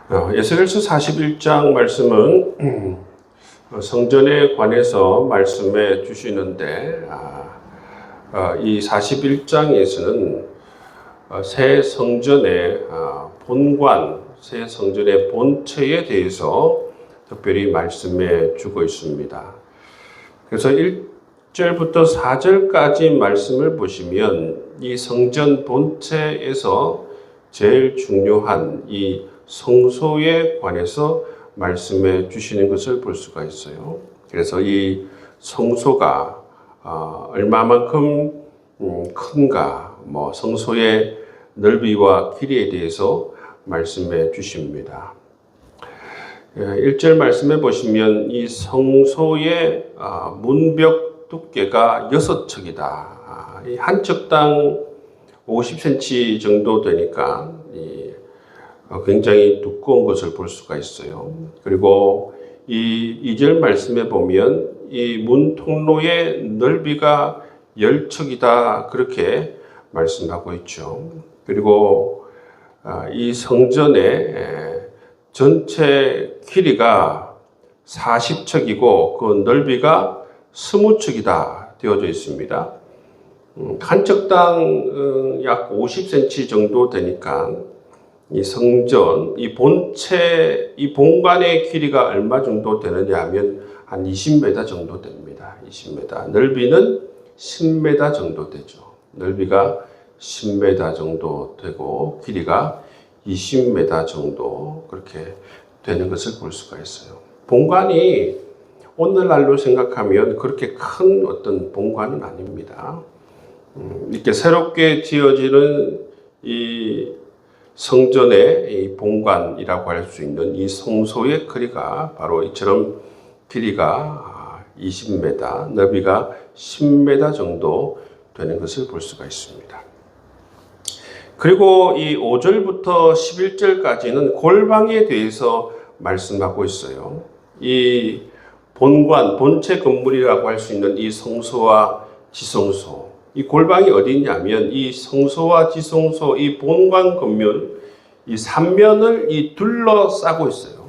에스겔서 41장 말씀은 성전에 관해서 말씀해 주시는데 이 41장에서는 새 성전의 본관, 새 성전의 본체에 대해서 특별히 말씀해 주고 있습니다. 그래서 1절부터 4절까지 말씀을 보시면 이 성전 본체에서 제일 중요한 이 성소에 관해서 말씀해 주시는 것을 볼 수가 있어요. 그래서 이 성소가 얼마만큼 큰가, 성소의 넓이와 길이에 대해서 말씀해 주십니다. 1절 말씀해 보시면 이 성소의 문벽 두께가 6척이다. 한 척당 50cm 정도 되니까 굉장히 두꺼운 것을 볼 수가 있어요. 그리고 이 2절 말씀에 보면 이 문 통로의 넓이가 10척이다. 그렇게 말씀하고 있죠. 그리고 이 성전의 전체 길이가 40척이고 그 넓이가 20척이다 되어져 있습니다. 한 척당 약 50cm 정도 되니까 이 성전, 이 본체, 이 본관의 길이가 얼마 정도 되느냐 하면 한 20m 정도 됩니다. 20m. 넓이는 10m 정도 되죠. 넓이가 10m 정도 되고 길이가 20m 정도 그렇게 되는 것을 볼 수가 있어요. 본관이 오늘날로 생각하면 그렇게 큰 어떤 본관은 아닙니다. 이렇게 새롭게 지어지는 이 성전의 이 본관이라고 할 수 있는 이 성소의 크기가 바로 이처럼 길이가 20m, 넓이가 10m 정도 되는 것을 볼 수가 있습니다. 그리고 이 5절부터 11절까지는 골방에 대해서 말씀하고 있어요. 이 본관, 본체 건물이라고 할 수 있는 이 성소와 지성소, 이 골방이 어디 있냐면 이 성소와 지성소, 이 본관 건물, 이 3면을 둘러싸고 있어요.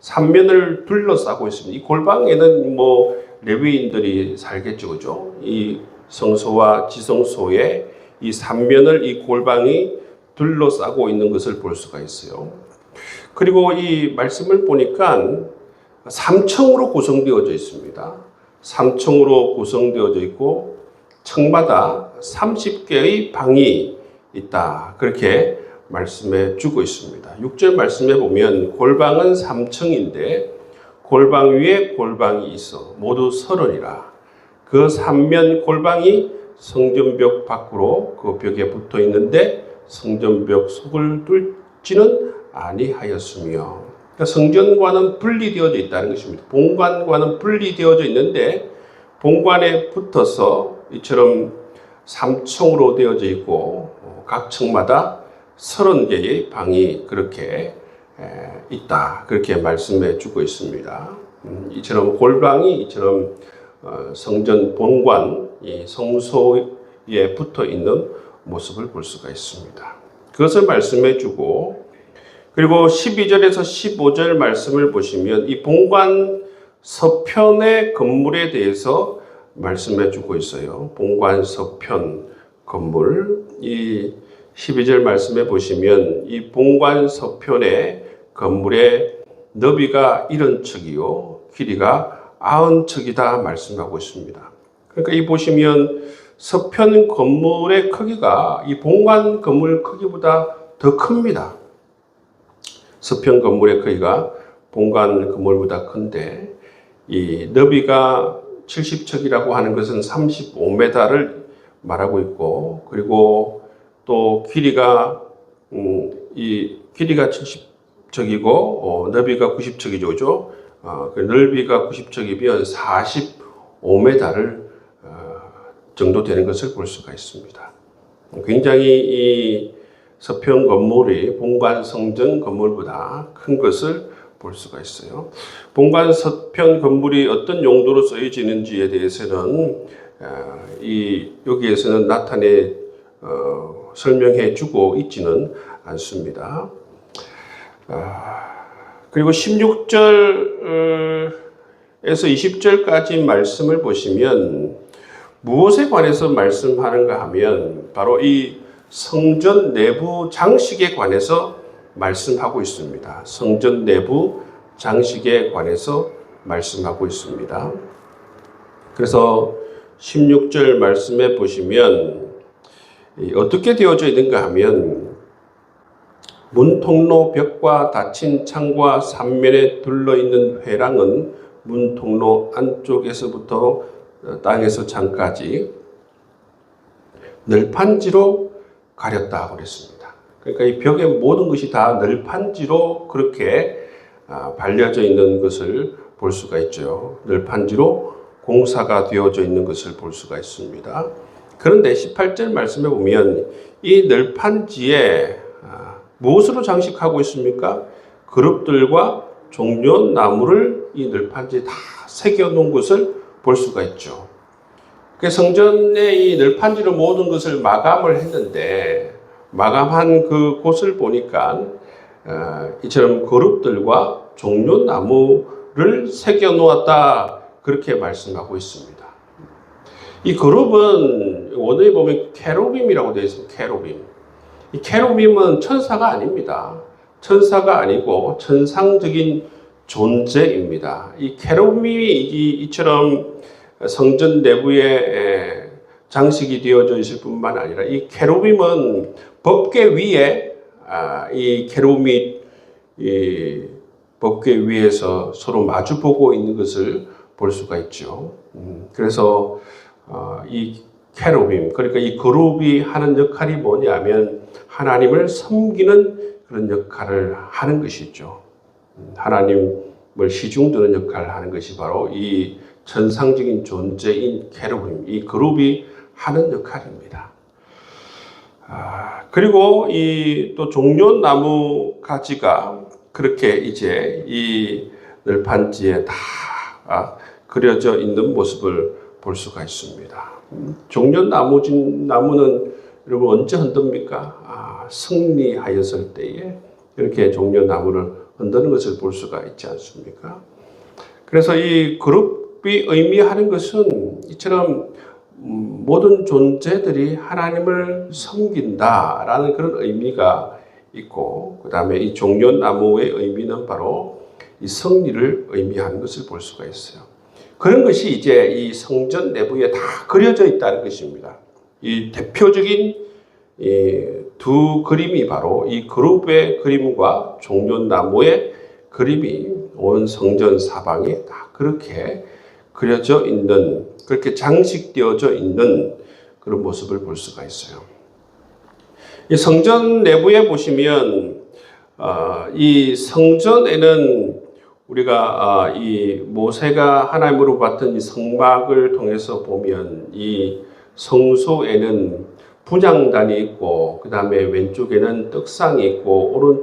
3면을 둘러싸고 있습니다. 이 골방에는 레위인들이 살겠죠, 그죠? 이 성소와 지성소에 이 3면을 이 골방이 둘러싸고 있는 것을 볼 수가 있어요. 그리고 이 말씀을 보니까 3층으로 구성되어져 있습니다. 3층으로 구성되어져 있고 층마다 30개의 방이 있다. 그렇게 말씀해 주고 있습니다. 6절 말씀해 보면 골방은 3층인데 골방 위에 골방이 있어 모두 30이라. 그 3면 골방이 성전벽 밖으로 그 벽에 붙어 있는데 성전벽 속을 뚫지는 아니하였으며, 그러니까 성전과는 분리되어져 있다는 것입니다. 본관과는 분리되어져 있는데 본관에 붙어서 이처럼 3층으로 되어져 있고 각 층마다 30개의 방이 그렇게 있다. 그렇게 말씀해 주고 있습니다. 이처럼 골방이 이처럼 성전 본관, 이 성소에 붙어 있는 모습을 볼 수가 있습니다. 그것을 말씀해 주고, 그리고 12절에서 15절 말씀을 보시면 이 본관 서편의 건물에 대해서 말씀해 주고 있어요. 본관 서편 건물, 이 12절 말씀해 보시면 이 본관 서편의 건물의 너비가 70척이요 길이가 90척이다 말씀하고 있습니다. 그러니까 이 보시면 서편 건물의 크기가 이 본관 건물 크기보다 더 큽니다. 서편 건물의 크기가 본관 건물보다 큰데 이 너비가 70척이라고 하는 것은 35m를 말하고 있고, 그리고 또 길이가 길이가 70척이고 너비가 90척이죠, 그죠? 그 넓이가 90척이면 45m를 정도 되는 것을 볼 수가 있습니다. 굉장히 이 서편 건물이 본관 성전 건물보다 큰 것을 볼 수가 있어요. 본관 서편 건물이 어떤 용도로 쓰여지는지에 대해서는 여기에서는 설명해 주고 있지는 않습니다. 그리고 16절에서 20절까지 말씀을 보시면 무엇에 관해서 말씀하는가 하면 바로 이 성전 내부 장식에 관해서 말씀하고 있습니다. 성전 내부 장식에 관해서 말씀하고 있습니다. 그래서 16절 말씀에 보시면 어떻게 되어져 있는가 하면 문 통로 벽과 닫힌 창과 삼면에 둘러있는 회랑은 문 통로 안쪽에서부터 땅에서 창까지 널판지로 가렸다고 그랬습니다. 그러니까 이 벽의 모든 것이 다 널판지로 그렇게 발려져 있는 것을 볼 수가 있죠. 널판지로 공사가 되어져 있는 것을 볼 수가 있습니다. 그런데 18절 말씀에 보면 이 널판지에 무엇으로 장식하고 있습니까? 그룹들과 종려나무를 이 널판지에 다 새겨 놓은 것을 볼 수가 있죠. 성전의 이 널판지로 모든 것을 마감을 했는데 마감한 그 곳을 보니까 이처럼 그룹들과 종려나무를 새겨 놓았다 그렇게 말씀하고 있습니다. 이 그룹은 원어에 보면 케루빔이라고 되어 있습니다. 케루빔. 이 케루빔은 천사가 아닙니다. 천사가 아니고 천상적인 존재입니다. 이 케루빔이 이처럼 성전 내부에 장식이 되어져 있을 뿐만 아니라 이 케루빔은 법궤 위에 이 케루빔이 이 법궤 위에서 서로 마주보고 있는 것을 볼 수가 있죠. 그래서 이 케루빔, 그러니까 이 그룹이 하는 역할이 뭐냐면 하나님을 섬기는 그런 역할을 하는 것이죠. 하나님을 시중드는 역할을 하는 것이 바로 이 천상적인 존재인 케루빔, 이 그룹이 하는 역할입니다. 그리고 이 또 종려나무 가지가 그렇게 이제 이 널판지에 다 그려져 있는 모습을 볼 수가 있습니다. 종려나무는 여러분 언제 흔듭니까? 승리하였을 때에 이렇게 종려나무를 흔드는 것을 볼 수가 있지 않습니까? 그래서 이 그룹이 의미하는 것은 이처럼 모든 존재들이 하나님을 섬긴다라는 그런 의미가 있고, 그 다음에 이 종려나무의 의미는 바로 이 승리를 의미하는 것을 볼 수가 있어요. 그런 것이 이제 이 성전 내부에 다 그려져 있다는 것입니다. 이 대표적인 이 두 그림이 바로 이 그룹의 그림과 종려나무의 그림이 온 성전 사방에 다 그렇게 그려져 있는, 그렇게 장식되어져 있는 그런 모습을 볼 수가 있어요. 이 성전 내부에 보시면 이 성전에는 우리가 이 모세가 하나님으로 받은 이 성막을 통해서 보면 이 성소에는 분향단이 있고, 그 다음에 왼쪽에는 떡상이 있고,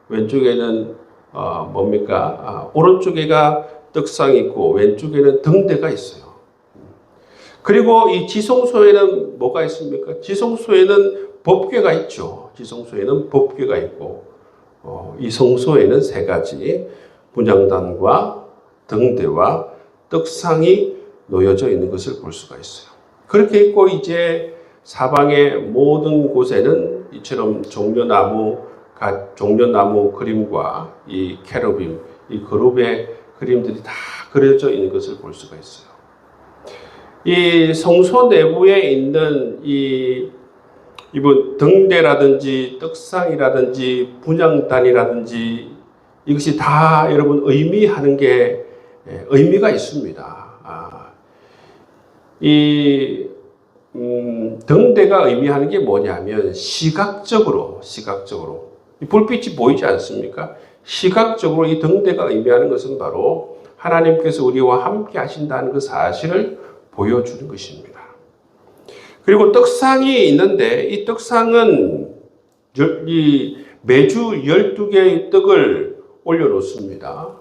왼쪽에는 오른쪽에가 떡상이 있고 왼쪽에는 등대가 있어요. 그리고 이 지성소에는 뭐가 있습니까? 지성소에는 법궤가 있죠. 지성소에는 법궤가 있고 이 성소에는 세 가지 분향단과 등대와 떡상이 놓여져 있는 것을 볼 수가 있어요. 그렇게 있고 이제 사방의 모든 곳에는 이처럼 종려나무 그림과 이 케루빔, 이 그룹의 그림들이 다 그려져 있는 것을 볼 수가 있어요. 이 성소 내부에 있는 이분 등대라든지 떡상이라든지 분향단이라든지 이것이 다 여러분 의미하는 게 의미가 있습니다. 등대가 의미하는 게 뭐냐면 시각적으로 불빛이 보이지 않습니까? 시각적으로 이 등대가 의미하는 것은 바로 하나님께서 우리와 함께 하신다는 그 사실을 보여주는 것입니다. 그리고 떡상이 있는데 이 떡상은 매주 12개의 떡을 올려놓습니다.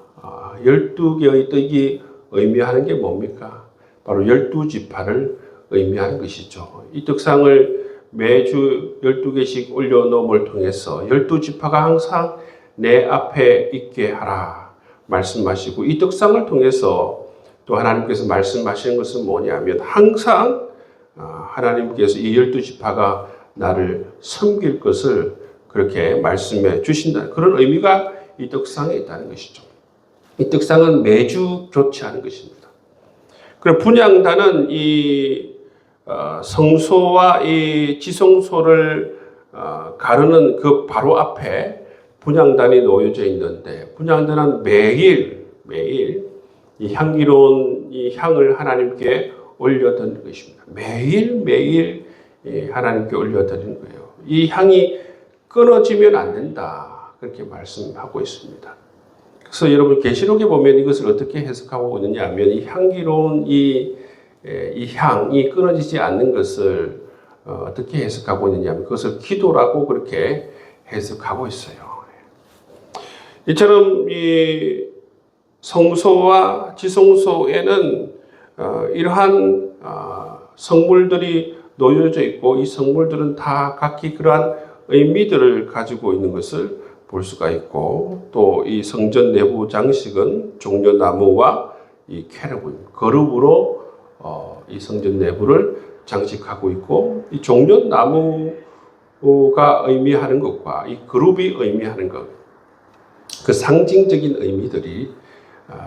12개의 떡이 의미하는 게 뭡니까? 바로 12지파를 의미하는 것이죠. 이 떡상을 매주 12개씩 올려놓음을 통해서 12지파가 항상 내 앞에 있게 하라 말씀하시고, 이 떡상을 통해서 또 하나님께서 말씀하시는 것은 뭐냐면 항상 하나님께서 이 12지파가 나를 섬길 것을 그렇게 말씀해 주신다. 그런 의미가 이 떡상에 있다는 것이죠. 이 떡상은 매주 교체하는 것입니다. 그리고 분향단은 이 성소와 이 지성소를 가르는 그 바로 앞에 분향단이 놓여져 있는데, 분향단은 매일 이 향기로운 이 향을 하나님께 올려드리는 것입니다. 매일 하나님께 올려드리는 거예요. 이 향이 끊어지면 안 된다, 그렇게 말씀하고 있습니다. 그래서 여러분 계시록에 보면 이것을 어떻게 해석하고 있느냐 하면, 이 향기로운 이 향이 끊어지지 않는 것을 어떻게 해석하고 있느냐 하면 그것을 기도라고 그렇게 해석하고 있어요. 이처럼 이 성소와 지성소에는 이러한 성물들이 놓여져 있고, 이 성물들은 다 각기 그러한 의미들을 가지고 있는 것을 볼 수가 있고, 또 이 성전 내부 장식은 종려나무와 이 캐러빔, 거룹으로 이 성전 내부를 장식하고 있고, 이 종려나무가 의미하는 것과 이 그룹이 의미하는 것, 그 상징적인 의미들이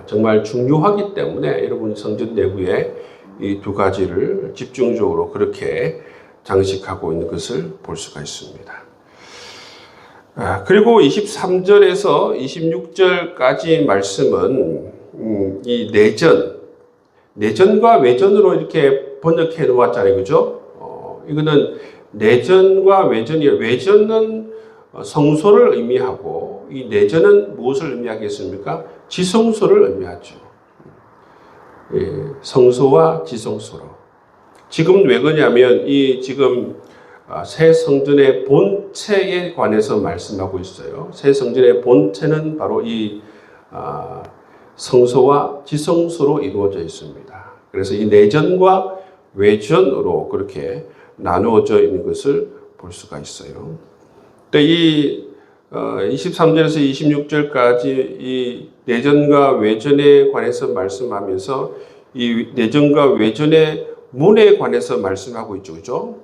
정말 중요하기 때문에 여러분 성전 내부에 이 두 가지를 집중적으로 그렇게 장식하고 있는 것을 볼 수가 있습니다. 그리고 23절에서 26절까지 말씀은 이 내전과 외전으로 이렇게 번역해 놓았잖아요. 그죠? 이거는 내전과 외전이에요. 외전은 성소를 의미하고, 이 내전은 무엇을 의미하겠습니까? 지성소를 의미하죠. 성소와 지성소로. 지금 왜 그러냐면 이 지금 새 성전의 본체에 관해서 말씀하고 있어요. 새 성전의 본체는 바로 이 성소와 지성소로 이루어져 있습니다. 그래서 이 내전과 외전으로 그렇게 나누어져 있는 것을 볼 수가 있어요. 또 이 23절에서 26절까지 이 내전과 외전에 관해서 말씀하면서 이 내전과 외전의 문에 관해서 말씀하고 있죠. 그죠?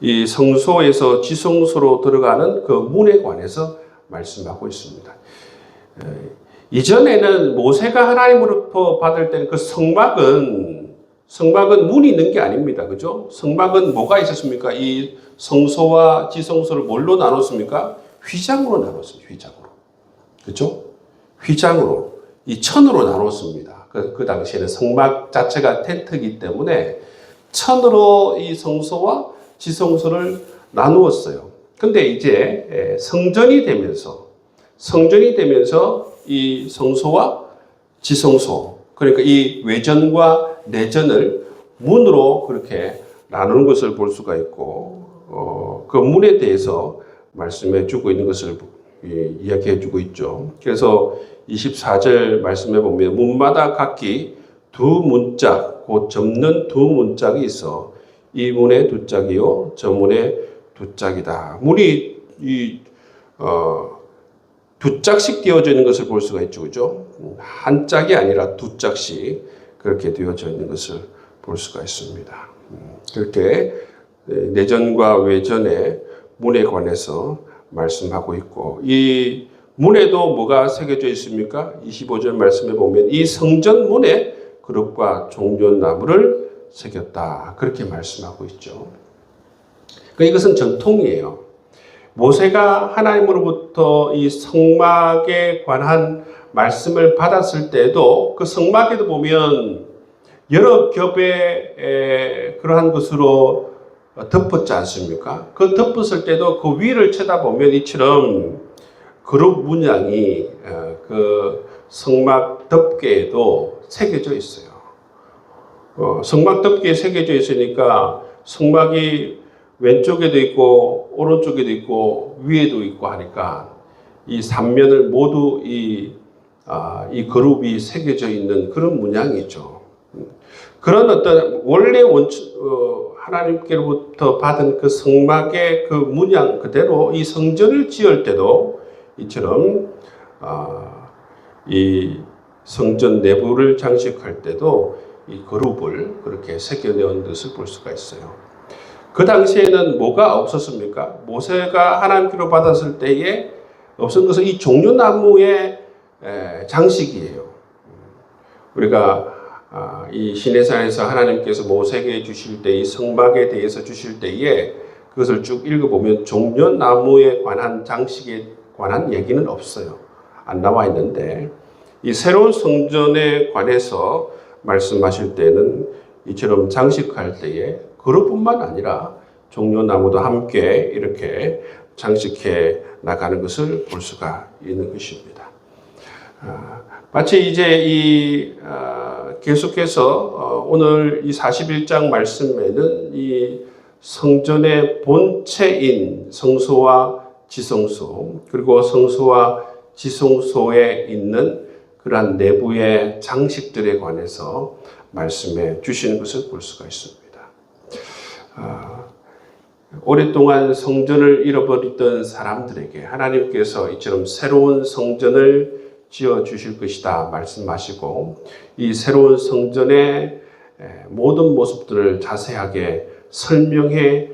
이 성소에서 지성소로 들어가는 그 문에 관해서 말씀하고 있습니다. 이전에는 모세가 하나님으로부터 받을 때는 그 성막은 문이 있는 게 아닙니다. 그죠? 성막은 뭐가 있었습니까? 이 성소와 지성소를 뭘로 나눴습니까? 휘장으로 나눴습니다. 휘장으로. 그죠? 휘장으로. 이 천으로 나눴습니다. 그 당시에는 성막 자체가 텐트이기 때문에 천으로 이 성소와 지성소를 나누었어요. 근데 이제 성전이 되면서 이 성소와 지성소, 그러니까 이 외전과 내전을 문으로 그렇게 나누는 것을 볼 수가 있고, 그 문에 대해서 말씀해 주고 있는 것을 이야기해 주고 있죠. 그래서 24절 말씀해 보면 문마다 각기 두 문짝, 곧 접는 두 문짝이 있어 이 문에 두 짝이요 저 문에 두 짝이다. 문이 두 짝씩 되어져 있는 것을 볼 수가 있죠. 그죠? 한 짝이 아니라 두 짝씩 그렇게 되어져 있는 것을 볼 수가 있습니다. 그렇게 내전과 외전의 문에 관해서 말씀하고 있고, 이 문에도 뭐가 새겨져 있습니까? 25절 말씀에 보면 이 성전 문에 그룹과 종려나무를 새겼다. 그렇게 말씀하고 있죠. 그러니까 이것은 전통이에요. 모세가 하나님으로부터 이 성막에 관한 말씀을 받았을 때도 그 성막에도 보면 여러 겹의 그러한 것으로 덮었지 않습니까? 그 덮었을 때도 그 위를 쳐다보면 이처럼 그룹 문양이 그 성막 덮개에도 새겨져 있어요. 성막 덮개에 새겨져 있으니까 성막이 왼쪽에도 있고 오른쪽에도 있고 위에도 있고 하니까 이 삼면을 모두 이 그룹이 새겨져 있는 그런 문양이죠. 그런 어떤 원래 하나님께로부터 받은 그 성막의 그 문양 그대로 이 성전을 지을 때도 이처럼 이 성전 내부를 장식할 때도 이 그룹을 그렇게 새겨내온 것을 볼 수가 있어요. 그 당시에는 뭐가 없었습니까? 모세가 하나님께로 받았을 때에 없었던 것은 이 종려나무의 장식이에요. 우리가 이 시내산에서 하나님께서 모세에게 주실 때 이 성막에 대해서 주실 때에 그것을 쭉 읽어보면 종려나무에 관한 장식에 관한 얘기는 없어요. 안 나와 있는데 이 새로운 성전에 관해서 말씀하실 때는 이처럼 장식할 때에 그것뿐만 아니라 종려나무도 함께 이렇게 장식해 나가는 것을 볼 수가 있는 것입니다. 마치 이제 계속해서 오늘 이 41장 말씀에는 이 성전의 본체인 성소와 지성소, 그리고 성소와 지성소에 있는 그러한 내부의 장식들에 관해서 말씀해 주시는 것을 볼 수가 있습니다. 오랫동안 성전을 잃어버렸던 사람들에게 하나님께서 이처럼 새로운 성전을 지어 주실 것이다 말씀하시고 이 새로운 성전의 모든 모습들을 자세하게 설명해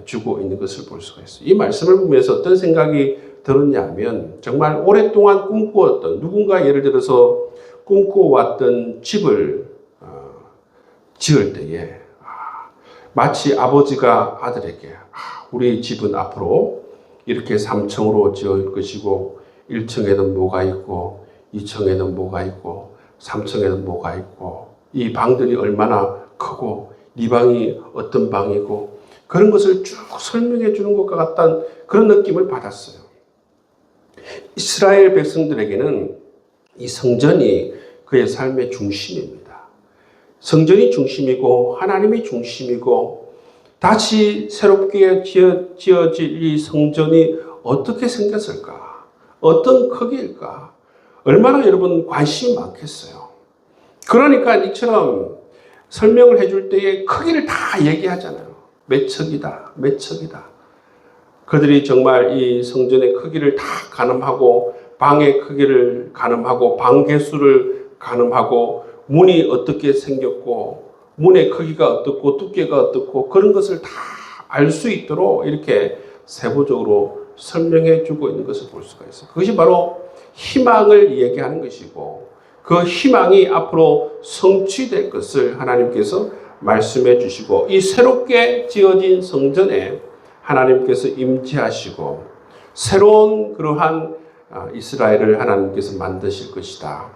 주고 있는 것을 볼 수가 있어요. 이 말씀을 보면서 어떤 생각이 들었냐면 정말 오랫동안 꿈꾸었던 누군가 예를 들어서 꿈꿔왔던 집을 지을 때에 마치 아버지가 아들에게 우리 집은 앞으로 이렇게 3층으로 지을 것이고 1층에는 뭐가 있고 2층에는 뭐가 있고 3층에는 뭐가 있고 이 방들이 얼마나 크고 네 방이 어떤 방이고 그런 것을 쭉 설명해 주는 것과 같다는 그런 느낌을 받았어요. 이스라엘 백성들에게는 이 성전이 그의 삶의 중심입니다. 성전이 중심이고 하나님이 중심이고 다시 새롭게 지어질 이 성전이 어떻게 생겼을까? 어떤 크기일까? 얼마나 여러분 관심이 많겠어요. 그러니까 이처럼 설명을 해줄 때에 크기를 다 얘기하잖아요. 몇 척이다, 몇 척이다. 그들이 정말 이 성전의 크기를 다 가늠하고 방의 크기를 가늠하고 방 개수를 가늠하고 문이 어떻게 생겼고 문의 크기가 어떻고 두께가 어떻고 그런 것을 다 알 수 있도록 이렇게 세부적으로 설명해 주고 있는 것을 볼 수가 있어요. 그것이 바로 희망을 얘기하는 것이고 그 희망이 앞으로 성취될 것을 하나님께서 말씀해 주시고 이 새롭게 지어진 성전에 하나님께서 임재하시고 새로운 그러한 이스라엘을 하나님께서 만드실 것이다.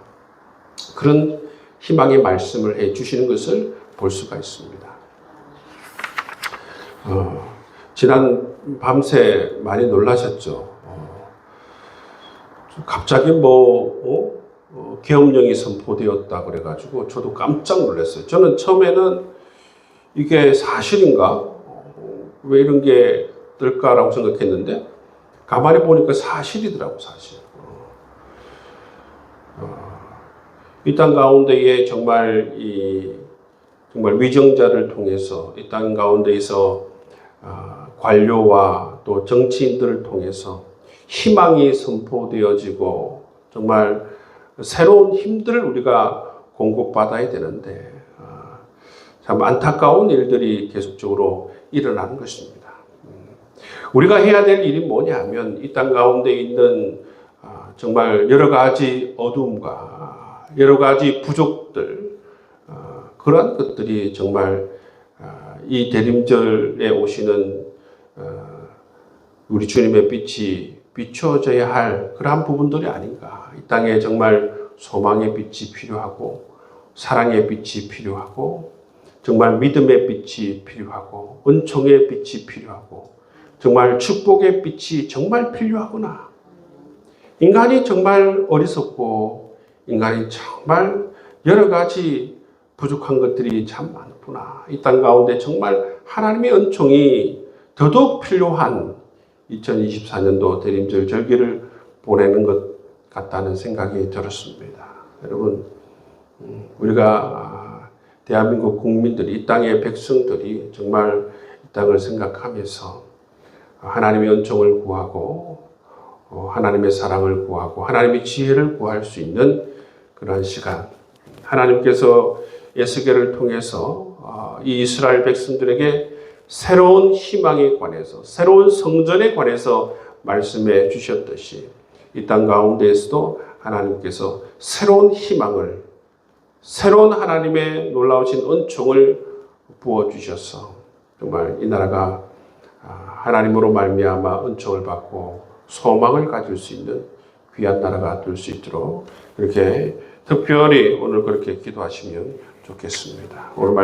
그런 희망의 말씀을 해 주시는 것을 볼 수가 있습니다. 지난 밤새 많이 놀라셨죠? 갑자기 계엄령이 선포되었다 그래가지고 저도 깜짝 놀랐어요. 저는 처음에는 이게 사실인가? 왜 이런 게 뜰까라고 생각했는데 가만히 보니까 사실이더라고, 사실. 이 땅 가운데에 정말 위정자를 통해서 이 땅 가운데에서 관료와 또 정치인들을 통해서 희망이 선포되어지고 정말 새로운 힘들을 우리가 공급받아야 되는데 참 안타까운 일들이 계속적으로 일어나는 것입니다. 우리가 해야 될 일이 뭐냐면 이 땅 가운데 있는 정말 여러 가지 어둠과 여러 가지 부족들 그러한 것들이 정말 이 대림절에 오시는 우리 주님의 빛이 비추어져야 할 그러한 부분들이 아닌가. 이 땅에 정말 소망의 빛이 필요하고 사랑의 빛이 필요하고 정말 믿음의 빛이 필요하고 은총의 빛이 필요하고 정말 축복의 빛이 정말 필요하구나. 인간이 정말 어리석고 인간이 정말 여러 가지 부족한 것들이 참 많구나. 이 땅 가운데 정말 하나님의 은총이 더더욱 필요한 2024년도 대림절 절기를 보내는 것 같다는 생각이 들었습니다. 여러분, 우리가 대한민국 국민들이 이 땅의 백성들이 정말 이 땅을 생각하면서 하나님의 은총을 구하고 하나님의 사랑을 구하고 하나님의 지혜를 구할 수 있는 그러한 시간, 하나님께서 에스겔을 통해서 이 이스라엘 백성들에게 새로운 희망에 관해서, 새로운 성전에 관해서 말씀해 주셨듯이 이 땅 가운데에서도 하나님께서 새로운 희망을, 새로운 하나님의 놀라우신 은총을 부어주셔서 정말 이 나라가 하나님으로 말미암아 은총을 받고 소망을 가질 수 있는 귀한 나라가 될 수 있도록 이렇게 특별히 오늘 그렇게 기도하시면 좋겠습니다. 오늘 말씀